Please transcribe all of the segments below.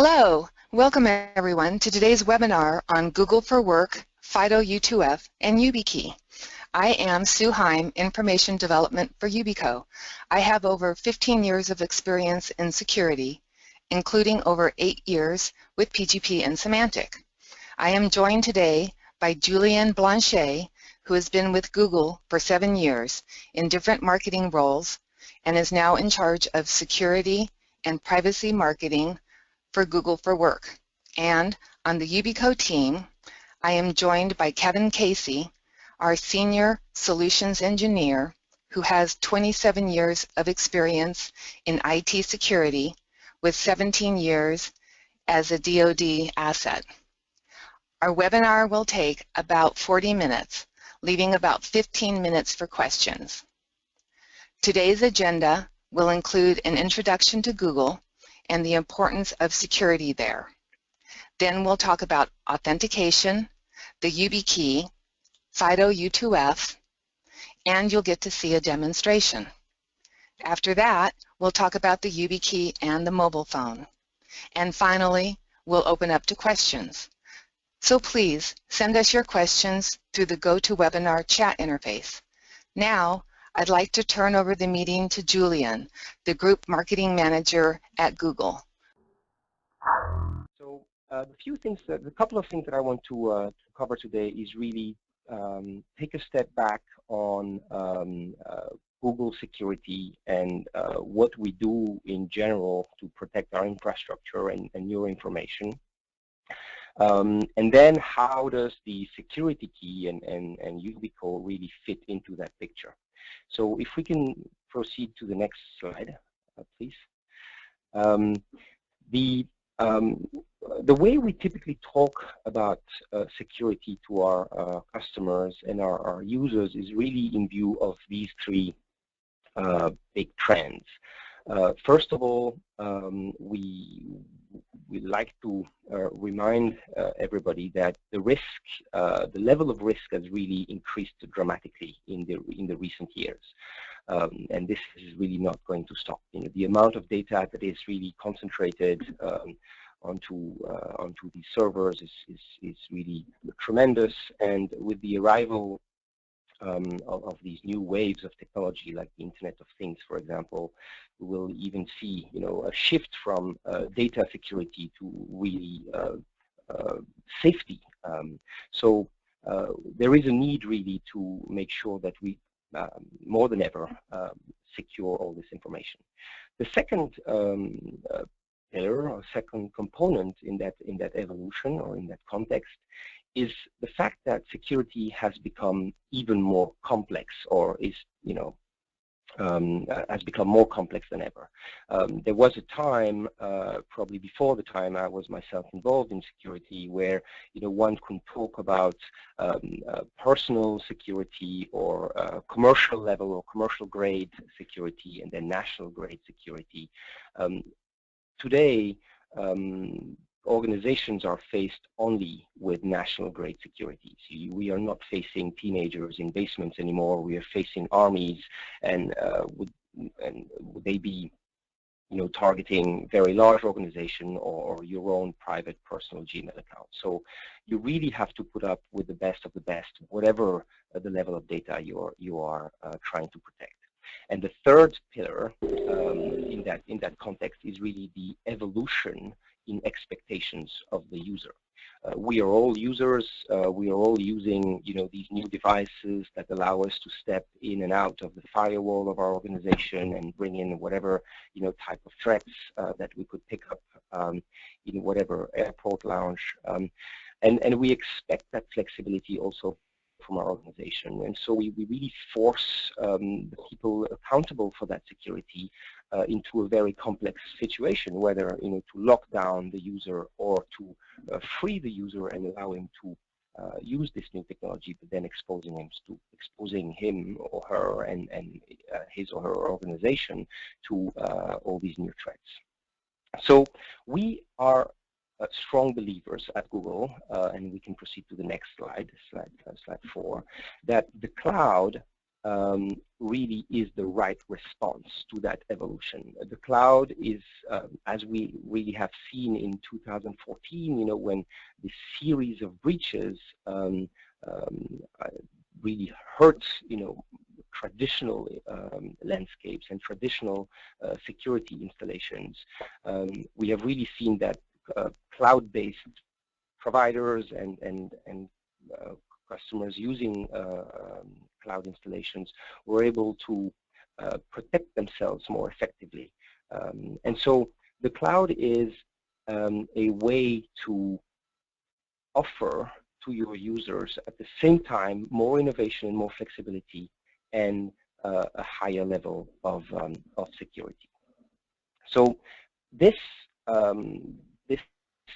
Hello, welcome everyone to today's webinar on Google for Work, FIDO U2F, and YubiKey. I am Sue Heim, Information Development for Yubico. I have over 15 years of experience in security, including over 8 years with PGP and Symantec. I am joined today by Julian Blanchet, who has been with Google for 7 years in different marketing roles and is now in charge of security and privacy marketing for Google for Work. And on the Yubico team, I am joined by Kevin Casey, our Senior Solutions Engineer, who has 27 years of experience in IT security with 17 years as a DoD asset. Our webinar will take about 40 minutes, leaving about 15 minutes for questions. Today's agenda will include an introduction to Google and the importance of security there. Then we'll talk about authentication, the YubiKey, FIDO U2F, and you'll get to see a demonstration. After that, we'll talk about the YubiKey and the mobile phone. And finally, we'll open up to questions. So please send us your questions through the GoToWebinar chat interface. Now, I'd like to turn over the meeting to Julian, the Group Marketing Manager at Google. So a couple of things that I want to cover today is really take a step back on Google security and what we do in general to protect our infrastructure and your information. And then how does the security key and Yubico really fit into that picture? So if we can proceed to the next slide, please. The way we typically talk about security to our customers and our users is really in view of these three big trends. First of all, we like to remind everybody that the level of risk has really increased dramatically in the recent years, and this is really not going to stop. The amount of data that is really concentrated onto these servers is really tremendous, and with the arrival of these new waves of technology like the Internet of Things, for example, we will even see a shift from data security to really safety. So there is a need really to make sure that we more than ever secure all this information. The second pillar or second component in that evolution or in that context is the fact that security has become even more complex, or is has become more complex than ever. There was a time, probably before the time I was myself involved in security, where one can talk about personal security or commercial level or commercial grade security, and then national grade security. Today, organizations are faced only with national grade security. So we are not facing teenagers in basements anymore. We are facing armies, and would they be targeting very large organization or your own private personal Gmail account. So you really have to put up with the best of the best, whatever the level of data you are trying to protect. And the third pillar in that context is really the evolution in expectations of the user. We are all users. We are all using these new devices that allow us to step in and out of the firewall of our organization and bring in whatever type of threats that we could pick up in whatever airport lounge, and we expect that flexibility also from our organization. And so we really force the people accountable for that security into a very complex situation, whether to lock down the user or to free the user and allow him to use this new technology, but then exposing him or her and his or her organization to all these new threats. So we are strong believers at Google, and we can proceed to the next slide 4, that the cloud really is the right response to that evolution. The cloud is, as we really have seen in 2014, when this series of breaches really hurt, traditional landscapes and traditional security installations. We have really seen that cloud-based providers and customers using cloud installations were able to protect themselves more effectively. And so the cloud is a way to offer to your users at the same time more innovation and more flexibility and a higher level of security. So this this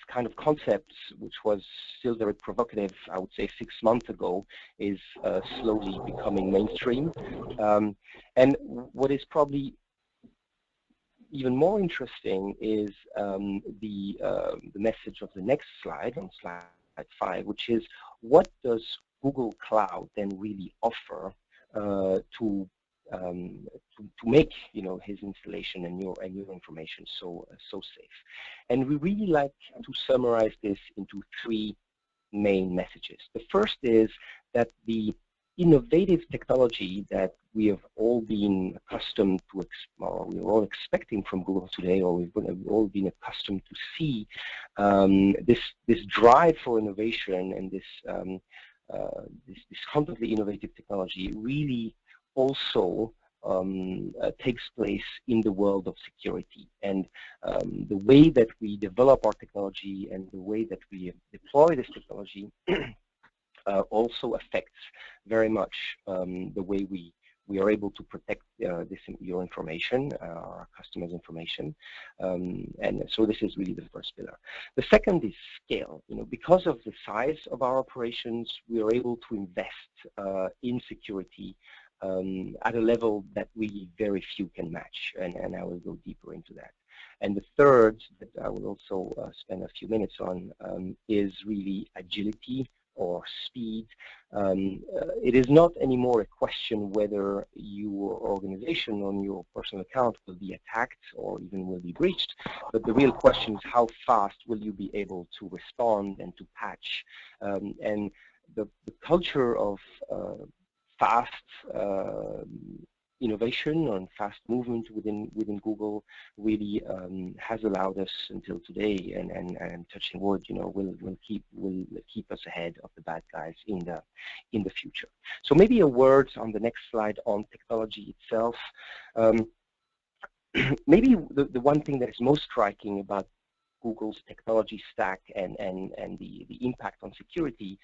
kind of concept, which was still very provocative, I would say 6 months ago, is slowly becoming mainstream. And what is probably even more interesting is the message of the next slide, on slide 5, which is what does Google Cloud then really offer to make his installation and your information so safe. And we really like to summarize this into 3 main messages. The first is that the innovative technology that we have all been accustomed to, or we're all expecting from Google today, or we've all been accustomed to see, this drive for innovation and this constantly innovative technology really also takes place in the world of security. And the way that we develop our technology and the way that we deploy this technology also affects very much the way we are able to protect your information, our customers' information, and so this is really the first pillar. The second is scale. Because of the size of our operations, we are able to invest in security at a level that really very few can match, and I will go deeper into that. And the third, that I will also spend a few minutes on, is really agility or speed. It is not anymore a question whether your organization on your personal account will be attacked or even will be breached, but the real question is how fast will you be able to respond and to patch. And the culture of fast innovation and fast movement within Google really has allowed us until today, and touching wood, will keep us ahead of the bad guys in the future. So maybe a word on the next slide on technology itself. Maybe the one thing that is most striking about Google's technology stack and the impact on security,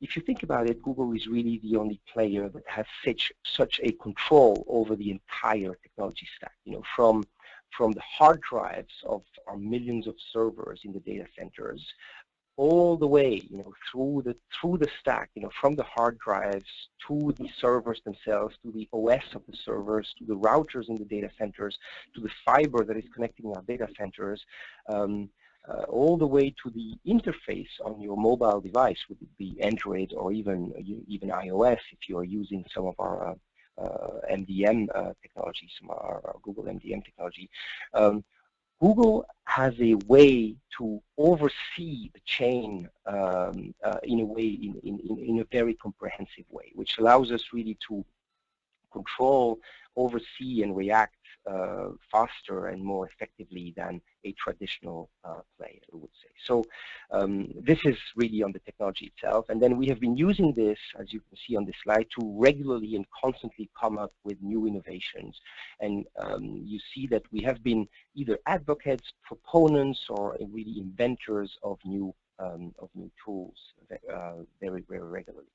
if you think about it, Google is really the only player that has such a control over the entire technology stack. From the hard drives of our millions of servers in the data centers, all the way, through the stack, from the hard drives to the servers themselves, to the OS of the servers, to the routers in the data centers, to the fiber that is connecting our data centers. All the way to the interface on your mobile device, would it be Android or even iOS if you are using some of our MDM technology, some of our Google MDM technology. Google has a way to oversee the chain in a way, in a very comprehensive way, which allows us really to control, oversee, and react faster and more effectively than a traditional player, I would say. So this is really on the technology itself, and then we have been using this, as you can see on this slide, to regularly and constantly come up with new innovations. And you see that we have been either advocates, proponents, or really inventors of new tools very, very regularly.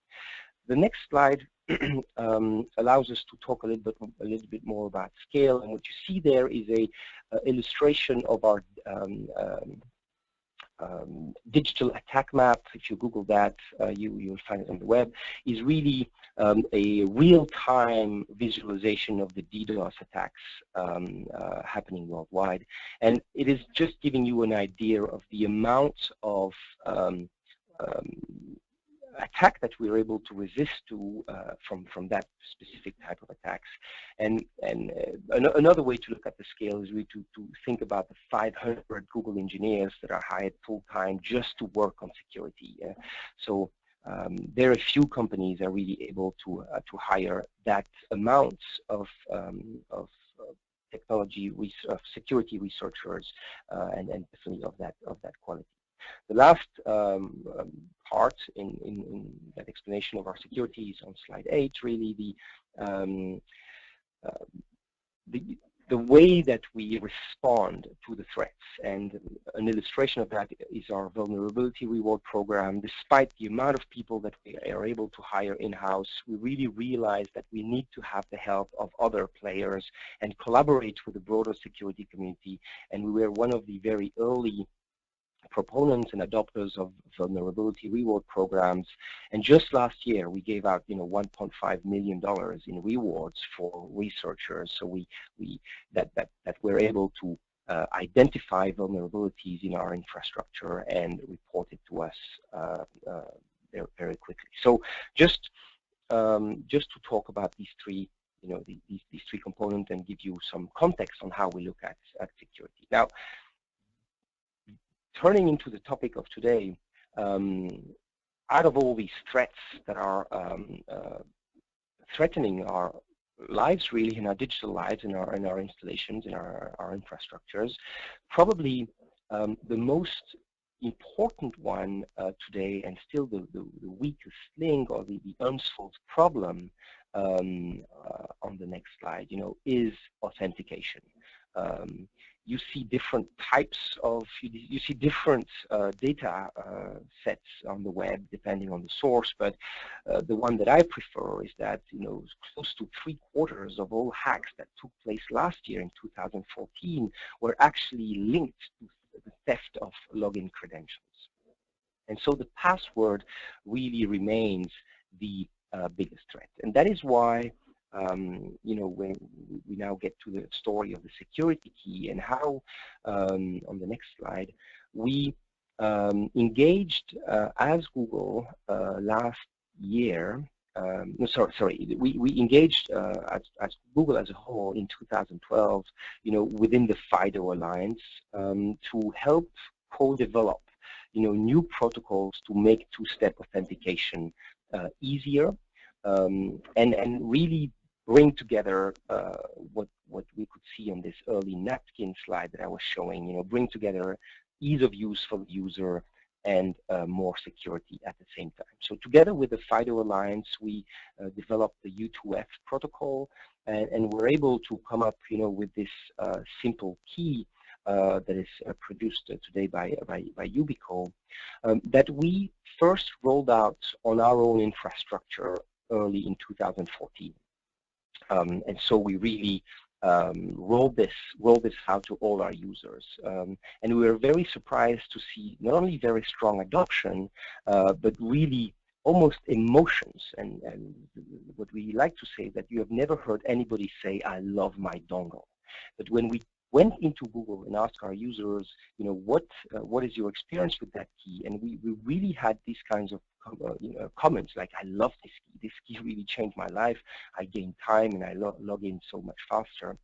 The next slide allows us to talk a little bit more about scale, and what you see there is a illustration of our digital attack map. If you Google that, you'll find it on the web. Is really a real-time visualization of the DDoS attacks happening worldwide, and it is just giving you an idea of the amount of attack that we were able to resist from that specific type of attacks. And another way to look at the scale is really to think about the 500 Google engineers that are hired full-time just to work on security. So there are few companies that are really able to hire that amount of technology, security researchers, and definitely of that quality. The last part in that explanation of our security is on slide 8. Really, the way that we respond to the threats, and an illustration of that is our vulnerability reward program. Despite the amount of people that we are able to hire in-house, we really realize that we need to have the help of other players and collaborate with the broader security community. And we were one of the very early proponents and adopters of vulnerability reward programs, and just last year we gave out $1.5 million in rewards for researchers. So that we're able to identify vulnerabilities in our infrastructure and report it to us very quickly. So just to talk about these three these three components and give you some context on how we look at security. Now, turning into the topic of today, out of all these threats that are threatening our lives, really, in our digital lives, in our installations, in our infrastructures, probably the most important one today, and still the weakest link, or the unsolved problem on the next slide, is authentication. You see different types of, you see different data sets on the web depending on the source, but the one that I prefer is that close to 3/4 of all hacks that took place last year in 2014 were actually linked to the theft of login credentials. And so the password really remains the biggest threat, and that is why when we now get to the story of the security key and how, on the next slide, we engaged as Google last year. We engaged as Google as a whole in 2012, within the FIDO Alliance to help co-develop, new protocols to make two-step authentication easier, and really bring together what we could see on this early napkin slide that I was showing, bring together ease of use for the user and more security at the same time. So together with the FIDO Alliance, we developed the U2F protocol, and we're able to come up, with this simple key that is produced today by Yubico, that we first rolled out on our own infrastructure early in 2014. And so we really rolled this out to all our users, and we were very surprised to see not only very strong adoption, but really almost emotions. And what we like to say is that you have never heard anybody say, "I love my dongle." But when we went into Google and asked our users, what is your experience with that key, and we really had these kinds of comments like, "I love this key. This key really changed my life. I gained time and I log in so much faster."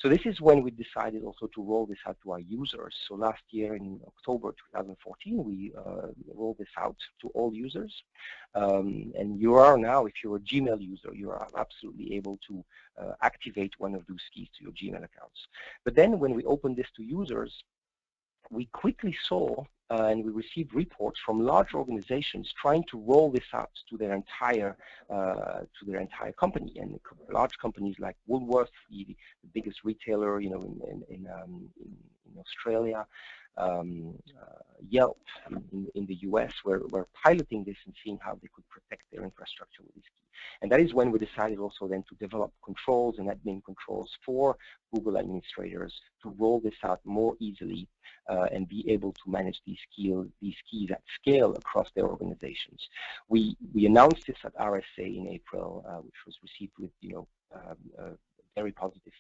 So this is when we decided also to roll this out to our users. So last year in October 2014, we rolled this out to all users. And you are now, if you're a Gmail user, you are absolutely able to activate one of those keys to your Gmail accounts. But then when we opened this to users, we quickly saw and we received reports from large organizations trying to roll this out to their entire company. And large companies like Woolworths, the biggest retailer, in Australia, Yelp in the US, were piloting this and seeing how they could protect their infrastructure with this key. And that is when we decided also then to develop controls and admin controls for Google administrators to roll this out more easily and be able to manage these keys at scale across their organizations. We announced this at RSA in April, which was received with very positive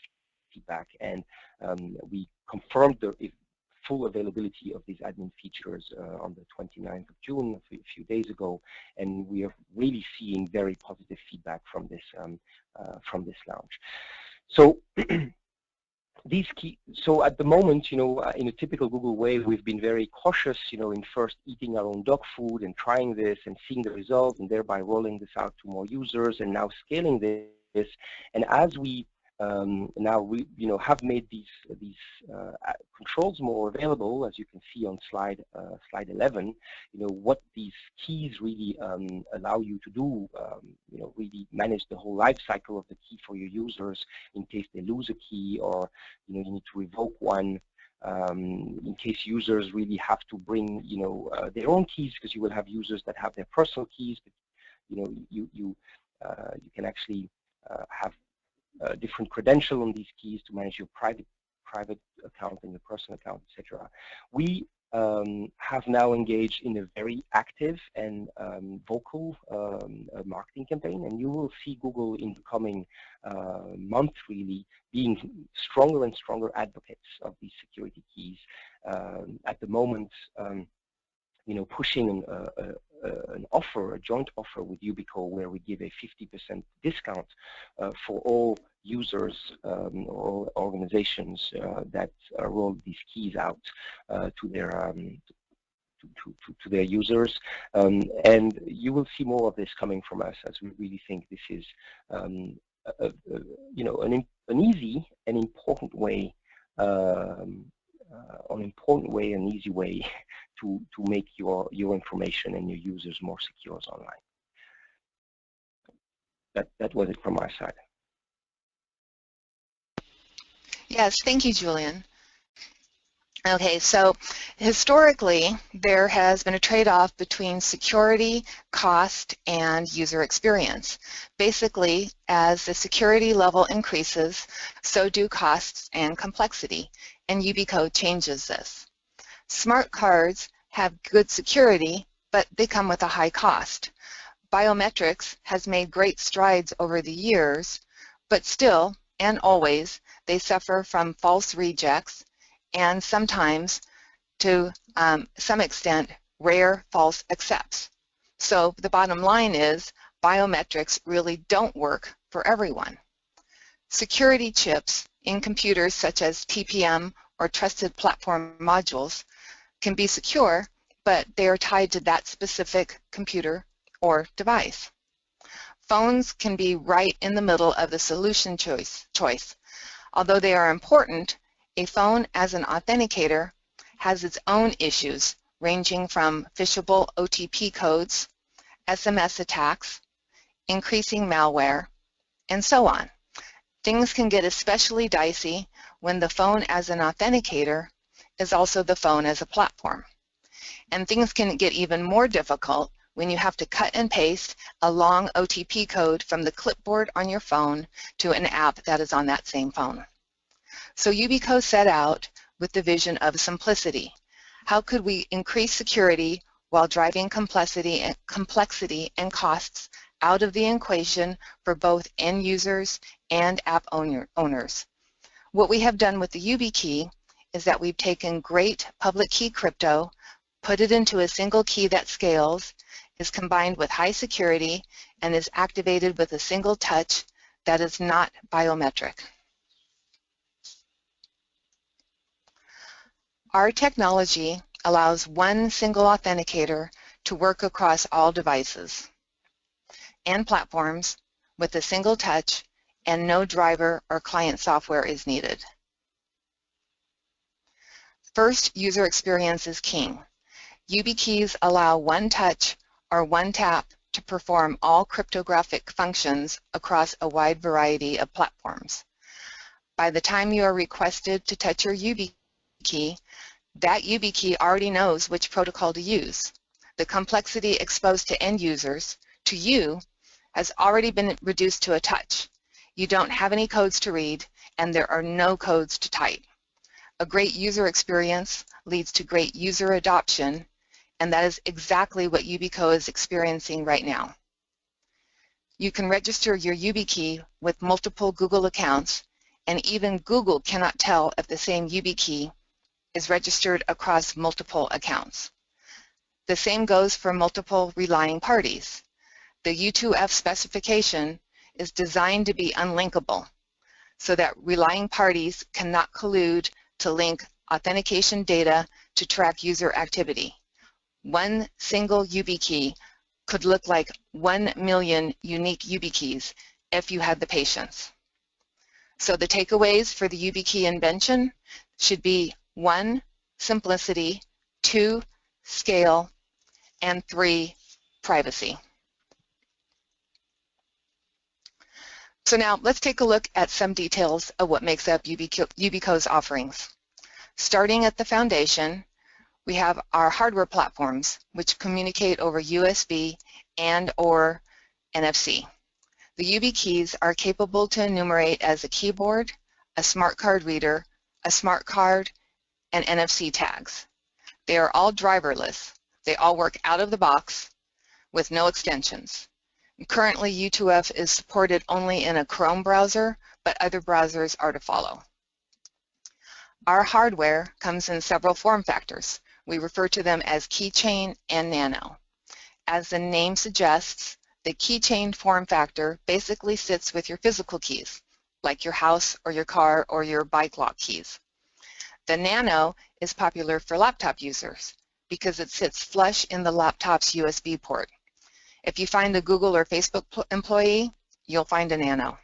feedback, and we confirmed the full availability of these admin features on the 29th of June, a few days ago, and we are really seeing very positive feedback from this launch. So so at the moment, you know, in a typical Google way, we've been very cautious, you know, in first eating our own dog food and trying this and seeing the results, and thereby rolling this out to more users, and now scaling this. And as we you know, have made these controls more available, as you can see on slide 11. You know, what these keys really allow you to do. You know, really manage the whole life cycle of the key for your users in case they lose a key, or you know, you need to revoke one. In case users really have to bring, you know, their own keys, because you will have users that have their personal keys, but you know, you can actually have different credential on these keys to manage your private account and your personal account, etc. We have now engaged in a very active and vocal marketing campaign, and you will see Google in the coming month really being stronger and stronger advocates of these security keys. At the moment, you know, pushing an offer, a joint offer with Yubico, where we give a 50% discount for all users or organizations that roll these keys out to their users, and you will see more of this coming from us, as we really think this is you know, an easy and important way, an easy way to make your information and your users more secure online. That was it from my side. Yes, thank you, Julian. Okay, so historically, there has been a trade-off between security, cost, and user experience. Basically, as the security level increases, so do costs and complexity, and Yubico changes this. Smart cards have good security, but they come with a high cost. Biometrics has made great strides over the years, but still, and always, they suffer from false rejects, and sometimes, to some extent, rare false accepts. So the bottom line is biometrics really don't work for everyone. Security chips in computers such as TPM or trusted platform modules can be secure, but they are tied to that specific computer or device. Phones can be right in the middle of the solution choice. Although they are important, a phone as an authenticator has its own issues, ranging from phishable OTP codes, SMS attacks, increasing malware, and so on. Things can get especially dicey when the phone as an authenticator is also the phone as a platform. And things can get even more difficult when you have to cut and paste a long OTP code from the clipboard on your phone to an app that is on that same phone. So Yubico set out with the vision of simplicity. How could we increase security while driving complexity and costs out of the equation for both end users and app owners? What we have done with the YubiKey is that we've taken great public key crypto, put it into a single key that scales, is combined with high security, and is activated with a single touch that is not biometric. Our technology allows one single authenticator to work across all devices and platforms with a single touch, and no driver or client software is needed. First, user experience is king. YubiKeys allow one touch or one tap to perform all cryptographic functions across a wide variety of platforms. By the time you are requested to touch your YubiKey, that YubiKey already knows which protocol to use. The complexity exposed to end users, to you, has already been reduced to a touch. You don't have any codes to read, and there are no codes to type. A great user experience leads to great user adoption, and that is exactly what Yubico is experiencing right now. You can register your YubiKey with multiple Google accounts, and even Google cannot tell if the same YubiKey is registered across multiple accounts. The same goes for multiple relying parties. The U2F specification is designed to be unlinkable so that relying parties cannot collude to link authentication data to track user activity. One single YubiKey could look like 1 million unique YubiKeys if you had the patience. So the takeaways for the YubiKey invention should be 1, simplicity, 2, scale, and 3, privacy. So now let's take a look at some details of what makes up Yubico's offerings. Starting at the foundation, we have our hardware platforms, which communicate over USB and/or NFC. The YubiKeys are capable to enumerate as a keyboard, a smart card reader, a smart card, and NFC tags. They are all driverless. They all work out of the box with no extensions. Currently, U2F is supported only in a Chrome browser, but other browsers are to follow. Our hardware comes in several form factors. We refer to them as keychain and nano. As the name suggests, the keychain form factor basically sits with your physical keys, like your house or your car or your bike lock keys. The nano is popular for laptop users because it sits flush in the laptop's USB port. If you find a Google or Facebook employee, you'll find a nano.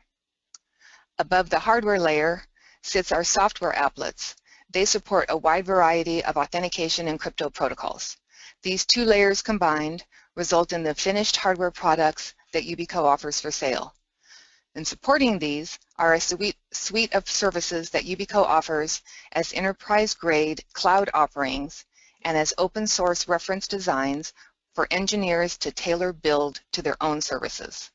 Above the hardware layer sits our software applets. They support a wide variety of authentication and crypto protocols. These two layers combined result in the finished hardware products that Yubico offers for sale. And supporting these are a suite of services that Yubico offers as enterprise-grade cloud offerings and as open-source reference designs for engineers to tailor build to their own services.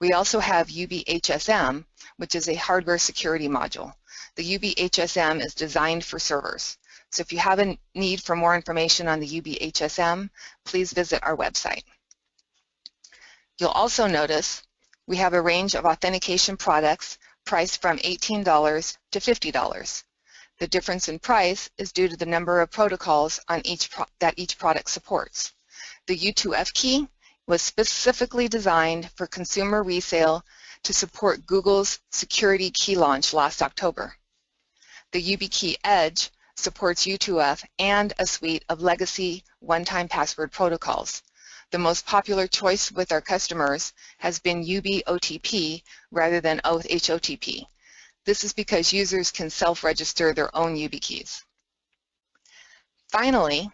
We also have YubiHSM, which is a hardware security module. The YubiHSM is designed for servers. So if you have a need for more information on the YubiHSM, please visit our website. You'll also notice we have a range of authentication products priced from $18 to $50. The difference in price is due to the number of protocols on that each product supports. The U2F key was specifically designed for consumer resale to support Google's security key launch last October. The YubiKey Edge supports U2F and a suite of legacy one-time password protocols. The most popular choice with our customers has been YubiOTP rather than OAuth-HOTP. This is because users can self-register their own YubiKeys. Finally,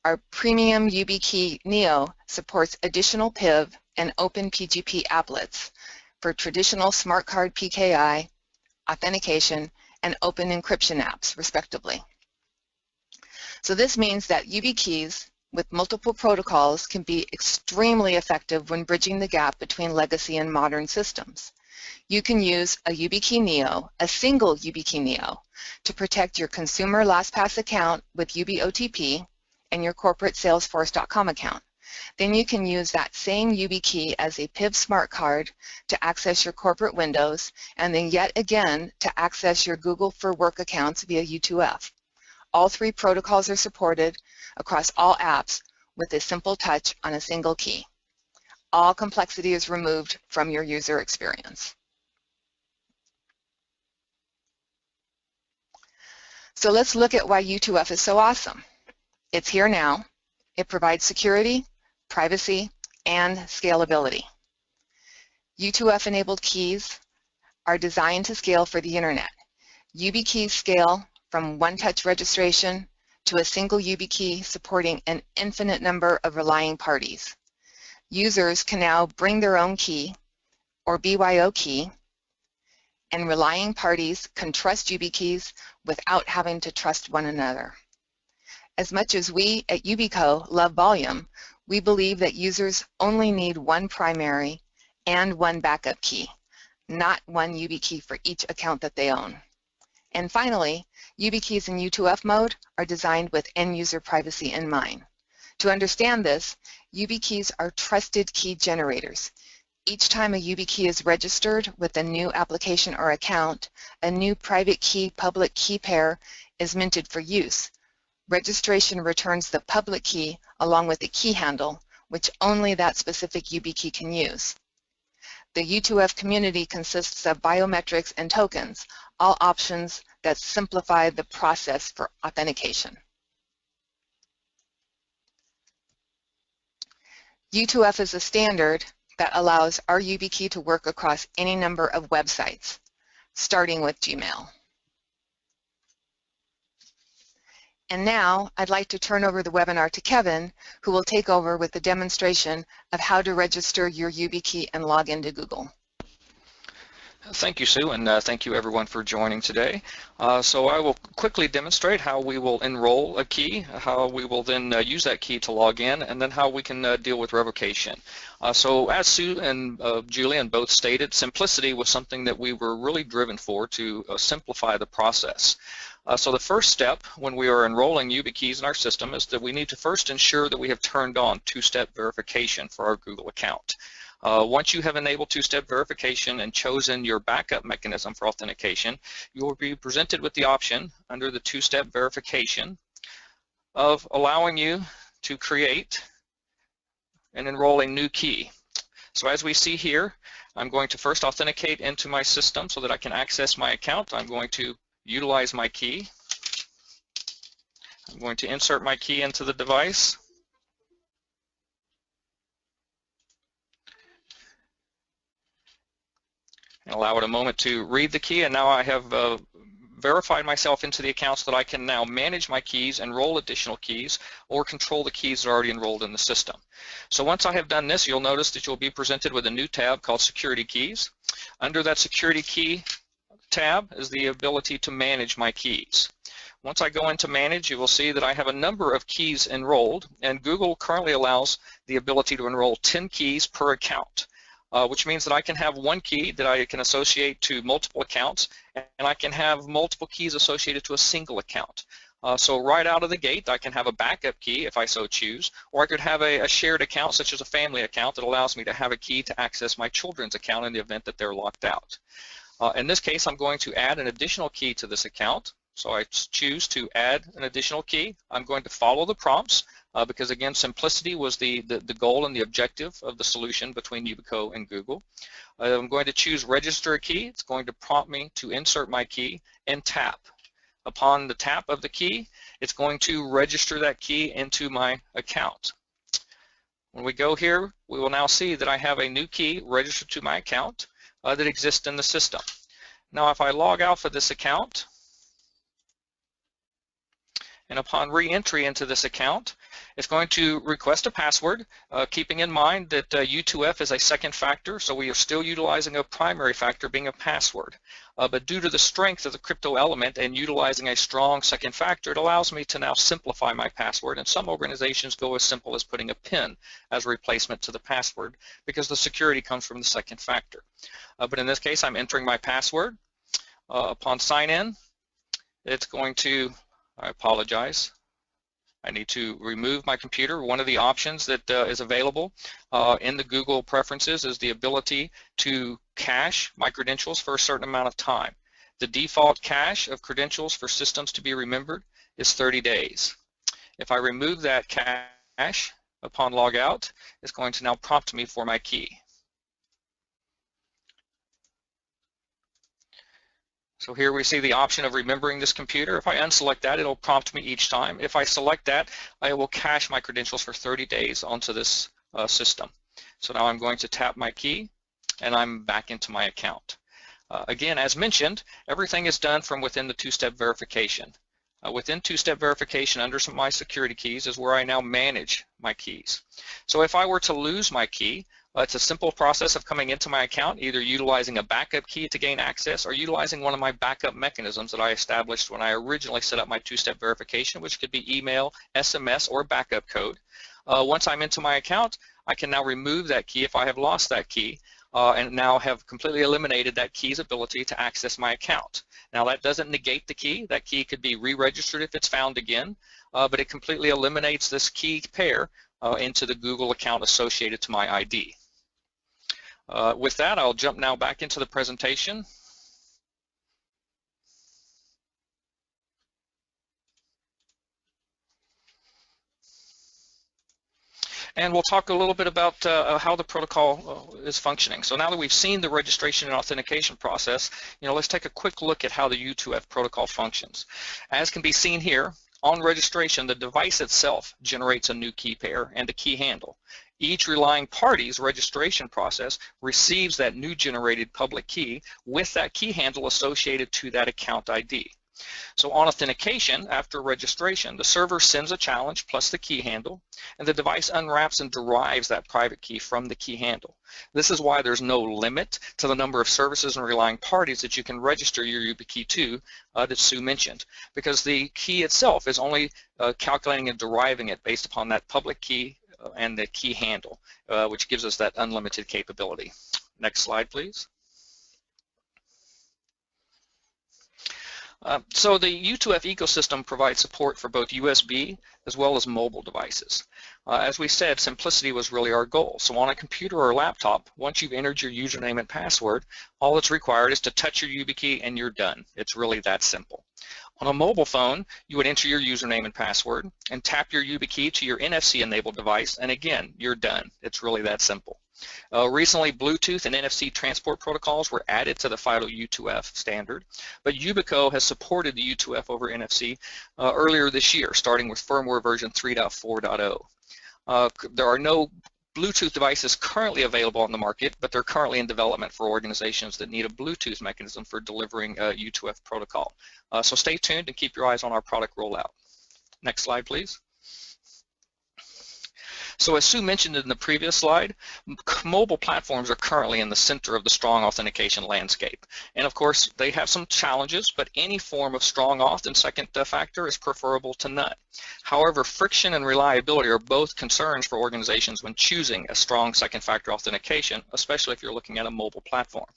our premium YubiKey Neo supports additional PIV and OpenPGP applets for traditional smart card PKI, authentication, and open encryption apps, respectively. So this means that YubiKeys with multiple protocols can be extremely effective when bridging the gap between legacy and modern systems. You can use a YubiKey Neo, a single YubiKey Neo, to protect your consumer LastPass account with YubiOTP and your corporate Salesforce.com account. Then you can use that same YubiKey as a PIV smart card to access your corporate windows and then yet again to access your Google for Work accounts via U2F. All three protocols are supported across all apps with a simple touch on a single key. All complexity is removed from your user experience. So let's look at why U2F is so awesome. It's here now. It provides security, privacy, and scalability. U2F-enabled keys are designed to scale for the internet. YubiKeys scale from one-touch registration to a single YubiKey supporting an infinite number of relying parties. Users can now bring their own key or BYO key, and relying parties can trust YubiKeys without having to trust one another. As much as we at Yubico love volume, we believe that users only need one primary and one backup key, not one YubiKey for each account that they own. And finally, YubiKeys in U2F mode are designed with end-user privacy in mind. To understand this, YubiKeys are trusted key generators. Each time a YubiKey is registered with a new application or account, a new private key-public key pair is minted for use, Registration returns the public key along with the key handle, which only that specific YubiKey can use. The U2F community consists of biometrics and tokens, all options that simplify the process for authentication. U2F is a standard that allows our YubiKey to work across any number of websites, starting with Gmail. And now I'd like to turn over the webinar to Kevin, who will take over with the demonstration of how to register your YubiKey and log into Google. Thank you, Sue, and thank you everyone for joining today. So I will quickly demonstrate how we will enroll a key, how we will then use that key to log in, and then how we can deal with revocation. So as Sue and Julian both stated, simplicity was something that we were really driven for to simplify the process. So the first step when we are enrolling YubiKeys in our system is that we need to first ensure that we have turned on two-step verification for our Google account. Once you have enabled two-step verification and chosen your backup mechanism for authentication, you will be presented with the option under the two-step verification of allowing you to create and enroll a new key. So as we see here, I'm going to first authenticate into my system so that I can access my account. I'm going to utilize my key. I'm going to insert my key into the device. And allow it a moment to read the key, and now I have verified myself into the account so that I can now manage my keys, enroll additional keys, or control the keys that are already enrolled in the system. So once I have done this, you'll notice that you'll be presented with a new tab called Security Keys. Under that Security Key tab is the ability to manage my keys. Once I go into Manage, you will see that I have a number of keys enrolled, and Google currently allows the ability to enroll 10 keys per account. Which means that I can have one key that I can associate to multiple accounts, and I can have multiple keys associated to a single account. So right out of the gate, I can have a backup key if I so choose, or I could have a shared account such as a family account that allows me to have a key to access my children's account in the event that they're locked out. In this case, I'm going to add an additional key to this account. So I choose to add an additional key. I'm going to follow the prompts because, again, simplicity was the goal and the objective of the solution between Yubico and Google. I'm going to choose Register a Key. It's going to prompt me to insert my key and tap. Upon the tap of the key, it's going to register that key into my account. When we go here, we will now see that I have a new key registered to my account that exists in the system. Now, if I log out of this account, and upon re-entry into this account, it's going to request a password, keeping in mind that U2F is a second factor, so we are still utilizing a primary factor being a password. But due to the strength of the crypto element and utilizing a strong second factor, it allows me to now simplify my password, and some organizations go as simple as putting a PIN as a replacement to the password because the security comes from the second factor. But in this case, I'm entering my password. Upon sign in, it's going to, I apologize, I need to remove my computer. One of the options that is available in the Google preferences is the ability to cache my credentials for a certain amount of time. The default cache of credentials for systems to be remembered is 30 days. If I remove that cache upon log out, it's going to now prompt me for my key. So here we see the option of remembering this computer. If I unselect that, it'll prompt me each time. If I select that, I will cache my credentials for 30 days onto this system. So now I'm going to tap my key, and I'm back into my account. Again, as mentioned, everything is done from within the two-step verification. Within two-step verification, under my security keys, is where I now manage my keys. So if I were to lose my key, it's a simple process of coming into my account, either utilizing a backup key to gain access or utilizing one of my backup mechanisms that I established when I originally set up my two-step verification, which could be email, SMS, or backup code. Once I'm into my account, I can now remove that key if I have lost that key and now have completely eliminated that key's ability to access my account. Now that doesn't negate the key. That key could be re-registered if it's found again, but it completely eliminates this key pair into the Google account associated to my ID. With that, I'll jump now back into the presentation. And we'll talk a little bit about how the protocol is functioning. So now that we've seen the registration and authentication process, let's take a quick look at how the U2F protocol functions. As can be seen here, on registration, the device itself generates a new key pair and a key handle. Each relying party's registration process receives that new generated public key with that key handle associated to that account ID. So on authentication, after registration, the server sends a challenge plus the key handle, and the device unwraps and derives that private key from the key handle. This is why there's no limit to the number of services and relying parties that you can register your YubiKey to that Sue mentioned, because the key itself is only calculating and deriving it based upon that public key and the key handle, which gives us that unlimited capability. Next slide, please. So the U2F ecosystem provides support for both USB as well as mobile devices. As we said, simplicity was really our goal. So on a computer or laptop, once you've entered your username and password, all that's required is to touch your YubiKey and you're done. It's really that simple. On a mobile phone, you would enter your username and password and tap your YubiKey to your NFC-enabled device, and again, you're done. It's really that simple. Recently, Bluetooth and NFC transport protocols were added to the FIDO U2F standard, but Yubico has supported the U2F over NFC earlier this year, starting with firmware version 3.4.0. There are no Bluetooth devices currently available on the market, but they're currently in development for organizations that need a Bluetooth mechanism for delivering a U2F protocol. So stay tuned and keep your eyes on our product rollout. Next slide, please. So as Sue mentioned in the previous slide, mobile platforms are currently in the center of the strong authentication landscape. And of course, they have some challenges, but any form of strong auth and second factor is preferable to none. However, friction and reliability are both concerns for organizations when choosing a strong second factor authentication, especially if you're looking at a mobile platform.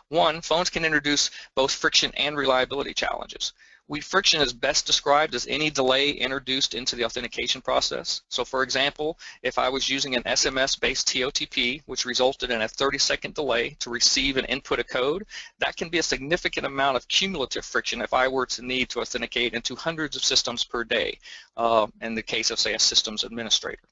One, phones can introduce both friction and reliability challenges. Friction is best described as any delay introduced into the authentication process. So for example, if I was using an SMS-based TOTP, which resulted in a 30-second delay to receive and input a code, that can be a significant amount of cumulative friction if I were to need to authenticate into hundreds of systems per day, in the case of, say, a systems administrator.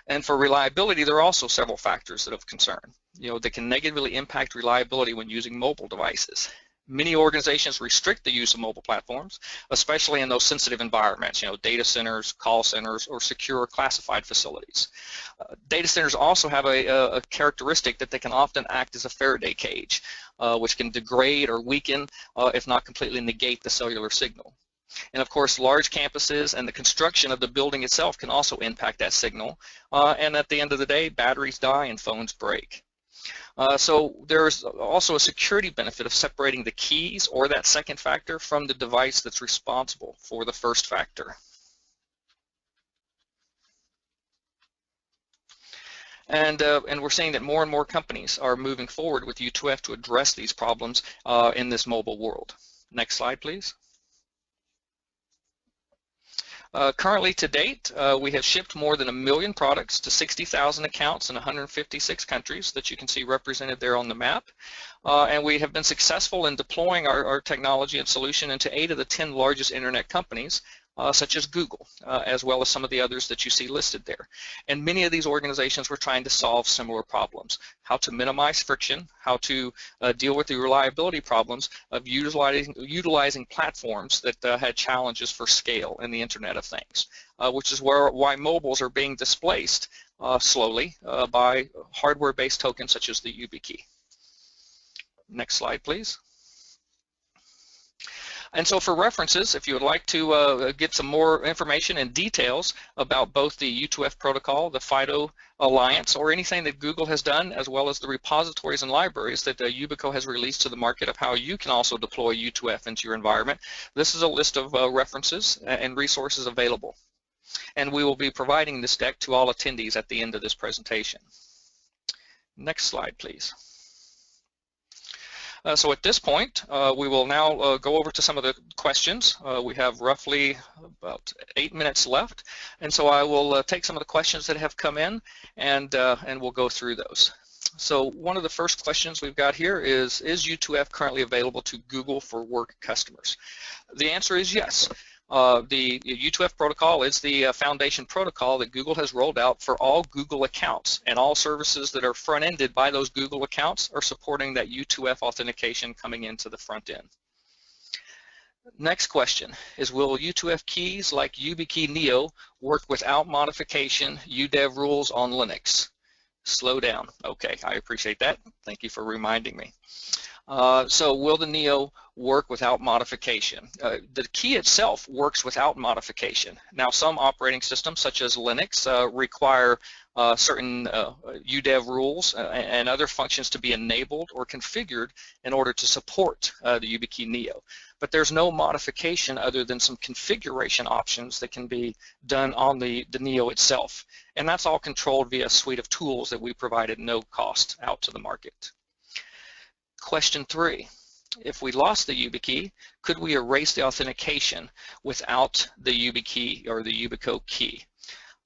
And for reliability, there are also several factors that are of concern, that can negatively impact reliability when using mobile devices. Many organizations restrict the use of mobile platforms, especially in those sensitive environments, data centers, call centers, or secure classified facilities. Data centers also have a characteristic that they can often act as a Faraday cage, which can degrade or weaken, if not completely negate, the cellular signal. And of course, large campuses and the construction of the building itself can also impact that signal. And at the end of the day, batteries die and phones break. So there's also a security benefit of separating the keys or that second factor from the device that's responsible for the first factor. And we're seeing that more and more companies are moving forward with U2F to address these problems in this mobile world. Next slide, please. Currently to date, we have shipped more than 1 million products to 60,000 accounts in 156 countries that you can see represented there on the map. And we have been successful in deploying our technology and solution into 8 of the 10 largest internet companies, such as Google, as well as some of the others that you see listed there. And many of these organizations were trying to solve similar problems: how to minimize friction, how to deal with the reliability problems of utilizing platforms that had challenges for scale in the Internet of Things, which is why mobiles are being displaced slowly by hardware-based tokens such as the YubiKey. Next slide, please. And so for references, if you would like to get some more information and details about both the U2F protocol, the FIDO Alliance, or anything that Google has done, as well as the repositories and libraries that Yubico has released to the market of how you can also deploy U2F into your environment, this is a list of references and resources available. And we will be providing this deck to all attendees at the end of this presentation. Next slide, please. So at this point, we will now go over to some of the questions. We have roughly about 8 minutes left, and so I will take some of the questions that have come in, and we'll go through those. So one of the first questions we've got here is U2F currently available to Google for Work customers? The answer is yes. The U2F protocol is the foundation protocol that Google has rolled out for all Google accounts, and all services that are front-ended by those Google accounts are supporting that U2F authentication coming into the front end. Next question is, will U2F keys like YubiKey Neo work without modification UDEV rules on Linux? Slow down. Okay, I appreciate that. Thank you for reminding me. So will the Neo work without modification? The key itself works without modification. Now, some operating systems, such as Linux, require certain UDEV rules and other functions to be enabled or configured in order to support the YubiKey Neo. But there's no modification other than some configuration options that can be done on the Neo itself. And that's all controlled via a suite of tools that we provide at no cost out to the market. Question 3, if we lost the YubiKey, could we erase the authentication without the YubiKey or the Yubico key?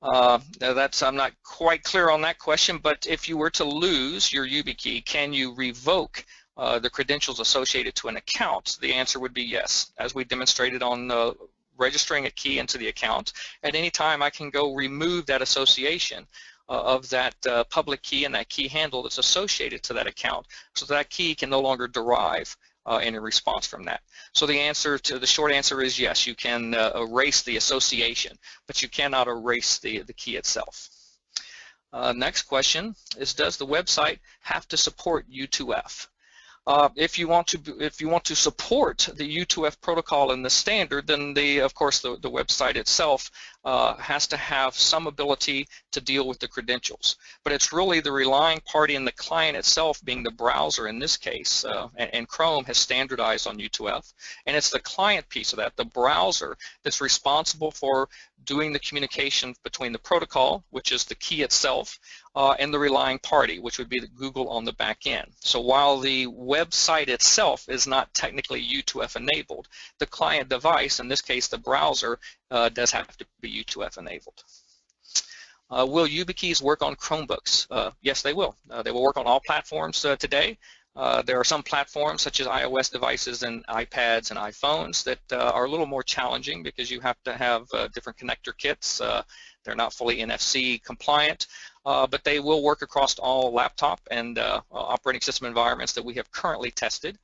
I'm not quite clear on that question, but if you were to lose your YubiKey, can you revoke the credentials associated to an account? The answer would be yes. As we demonstrated on registering a key into the account, at any time I can go remove that association of that public key and that key handle that's associated to that account, so that key can no longer derive any response from that. So the short answer is yes, you can erase the association, but you cannot erase the key itself. Next question is, does the website have to support U2F? If you want to support the U2F protocol in the standard, then of course the website itself has to have some ability to deal with the credentials. But it's really the relying party in the client itself, being the browser in this case, and Chrome has standardized on U2F, and it's the client piece of that, the browser, that's responsible for doing the communication between the protocol, which is the key itself, and the relying party, which would be the Google on the back end. So while the website itself is not technically U2F enabled, the client device, in this case the browser, does have to be U2F enabled. Will YubiKeys work on Chromebooks? Yes, they will. They will work on all platforms today. There are some platforms such as iOS devices and iPads and iPhones that are a little more challenging because you have to have different connector kits. They're not fully NFC compliant, but they will work across all laptop and operating system environments that we have currently tested,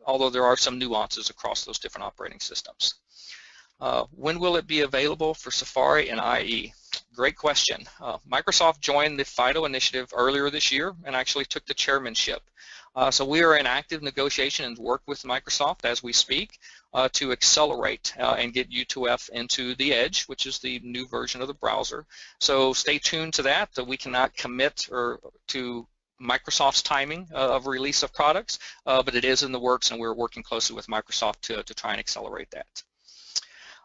although there are some nuances across those different operating systems. When will it be available for Safari and IE? Great question. Microsoft joined the FIDO initiative earlier this year and actually took the chairmanship. So we are in active negotiation and work with Microsoft as we speak to accelerate and get U2F into the Edge, which is the new version of the browser. So stay tuned to that. We cannot commit to Microsoft's timing of release of products, but it is in the works, and we're working closely with Microsoft to try and accelerate that.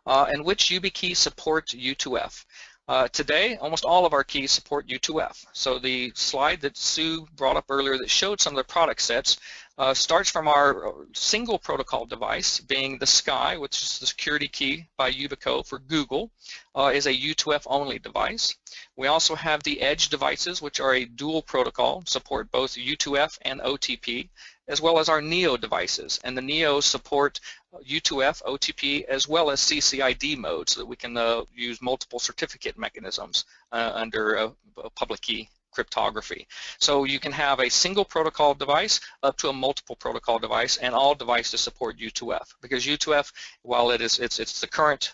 And which YubiKey support U2F? Today, almost all of our keys support U2F. So the slide that Sue brought up earlier that showed some of the product sets starts from our single protocol device, being the Sky, which is the security key by Yubico for Google, is a U2F only device. We also have the Edge devices, which are a dual protocol, support both U2F and OTP, as well as our Neo devices. And the Neos support U2F, OTP, as well as CCID mode, so that we can use multiple certificate mechanisms under public key cryptography. So you can have a single protocol device up to a multiple protocol device, and all devices support U2F, because U2F, while it's the current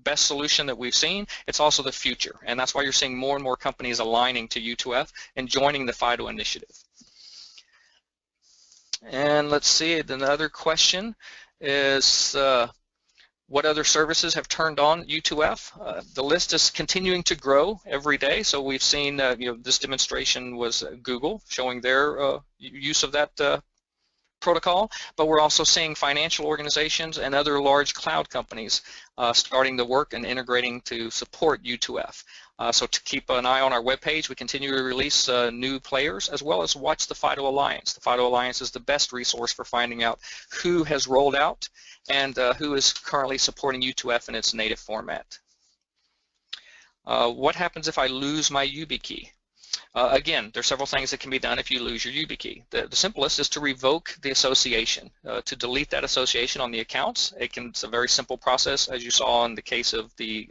best solution that we've seen, it's also the future, and that's why you're seeing more and more companies aligning to U2F and joining the FIDO initiative. And let's see, another question is what other services have turned on U2F? The list is continuing to grow every day. So we've seen, this demonstration was Google showing their use of that protocol, but we're also seeing financial organizations and other large cloud companies starting the work and integrating to support U2F. So to keep an eye on our webpage, we continue to release new players, as well as watch the FIDO Alliance. The FIDO Alliance is the best resource for finding out who has rolled out and who is currently supporting U2F in its native format. What happens if I lose my YubiKey? Again, there's several things that can be done if you lose your YubiKey. The simplest is to revoke the association, to delete that association on the accounts. It's a very simple process, as you saw in the case of the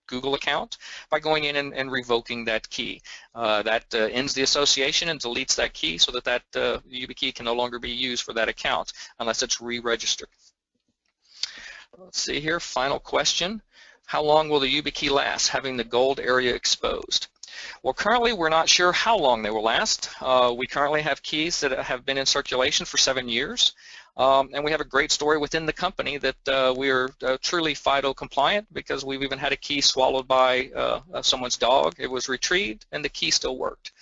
Google account, by going in and revoking that key. That ends the association and deletes that key so that YubiKey can no longer be used for that account unless it's re-registered. Let's see here, final question. How long will the YubiKey last, having the gold area exposed? Well, currently we're not sure how long they will last. We currently have keys that have been in circulation for 7 years, and we have a great story within the company that we are truly FIDO compliant, because we've even had a key swallowed by someone's dog. It was retrieved and the key still worked.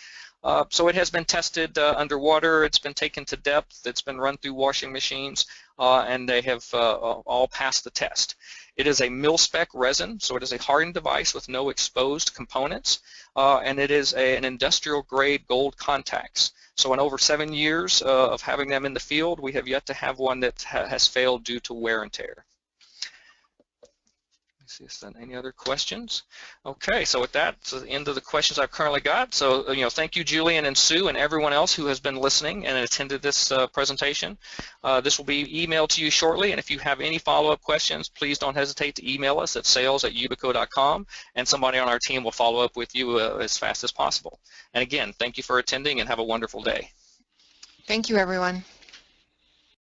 So it has been tested underwater, it's been taken to depth, it's been run through washing machines, and they have all passed the test. It is a mil-spec resin, so it is a hardened device with no exposed components, and it is an industrial-grade gold contacts. So in over 7 years of having them in the field, we have yet to have one that has failed due to wear and tear. See if there's any other questions. Okay, so with that, it's the end of the questions I've currently got. So, thank you, Julian and Sue, and everyone else who has been listening and attended this presentation. This will be emailed to you shortly, and if you have any follow-up questions, please don't hesitate to email us at sales@yubico.com, and somebody on our team will follow up with you as fast as possible. And again, thank you for attending, and have a wonderful day. Thank you, everyone.